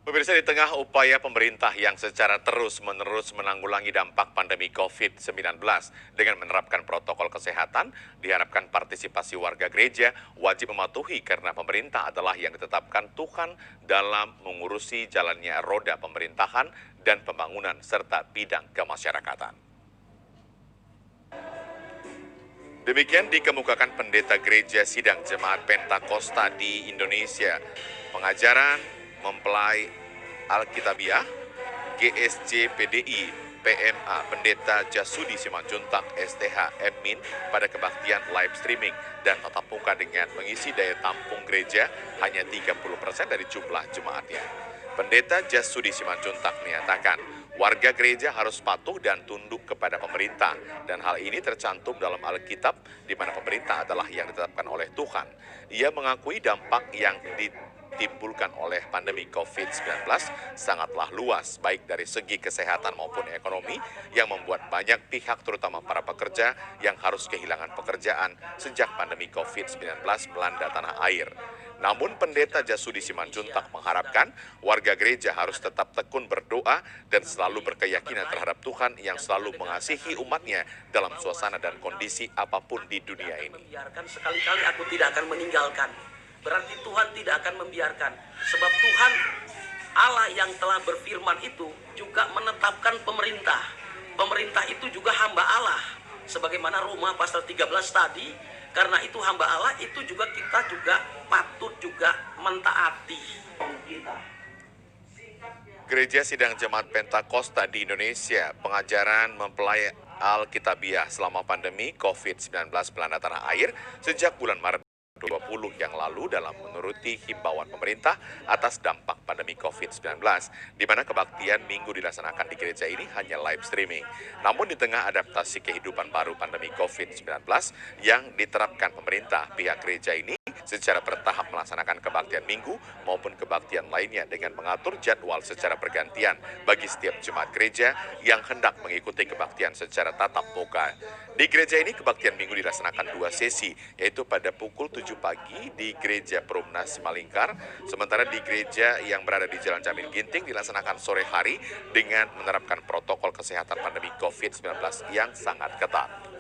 Pemirsa, di tengah upaya pemerintah yang secara terus-menerus menanggulangi dampak pandemi COVID-19 dengan menerapkan protokol kesehatan, diharapkan partisipasi warga gereja wajib mematuhi karena pemerintah adalah yang ditetapkan Tuhan dalam mengurusi jalannya roda pemerintahan dan pembangunan serta bidang kemasyarakatan. Demikian dikemukakan pendeta gereja sidang jemaat Pentakosta di Indonesia. Pengajaran mempelai Alkitabiah, GSJ PDI, PMA, Pendeta Jasudi Simanjuntak, STH, Admin pada kebaktian live streaming dan tatap muka dengan mengisi daya tampung gereja hanya 30% dari jumlah jemaatnya. Pendeta Jasudi Simanjuntak menyatakan, warga gereja harus patuh dan tunduk kepada pemerintah, dan hal ini tercantum dalam Alkitab, di mana pemerintah adalah yang ditetapkan oleh Tuhan. Ia mengakui dampak yang ditimbulkan oleh pandemi COVID-19 sangatlah luas, baik dari segi kesehatan maupun ekonomi, yang membuat banyak pihak, terutama para pekerja, yang harus kehilangan pekerjaan sejak pandemi COVID-19 melanda tanah air. Namun Pendeta Jasudi Simanjuntak mengharapkan warga gereja harus tetap tekun berdoa dan selalu berkeyakinan terhadap Tuhan yang selalu mengasihi umatnya dalam suasana dan kondisi apapun di dunia ini. Sekali-kali aku tidak akan meninggalkan. Berarti Tuhan tidak akan membiarkan. Sebab Tuhan Allah yang telah berfirman itu juga menetapkan pemerintah. Pemerintah itu juga hamba Allah. Sebagaimana Roma pasal 13 tadi, karena itu hamba Allah, itu juga kita juga patut juga mentaati. Gereja Sidang Jemaat Pentakosta di Indonesia, pengajaran mempelai Alkitabiah selama pandemi COVID-19 melanda tanah air sejak bulan Maret 2020 yang lalu dalam menuruti himbauan pemerintah atas dampak pandemi COVID-19, di mana kebaktian minggu dilaksanakan di gereja ini hanya live streaming. Namun di tengah adaptasi kehidupan baru pandemi COVID-19 yang diterapkan pemerintah, pihak gereja ini secara bertahap melaksanakan kebaktian minggu maupun kebaktian lainnya dengan mengatur jadwal secara bergantian bagi setiap jemaat gereja yang hendak mengikuti kebaktian secara tatap muka. Di gereja ini kebaktian minggu dilaksanakan 2 sesi, yaitu pada pukul 7 pagi di Gereja Perumnas Malingkar, sementara di gereja yang berada di Jalan Camin Ginting dilaksanakan sore hari dengan menerapkan protokol kesehatan pandemi COVID-19 yang sangat ketat.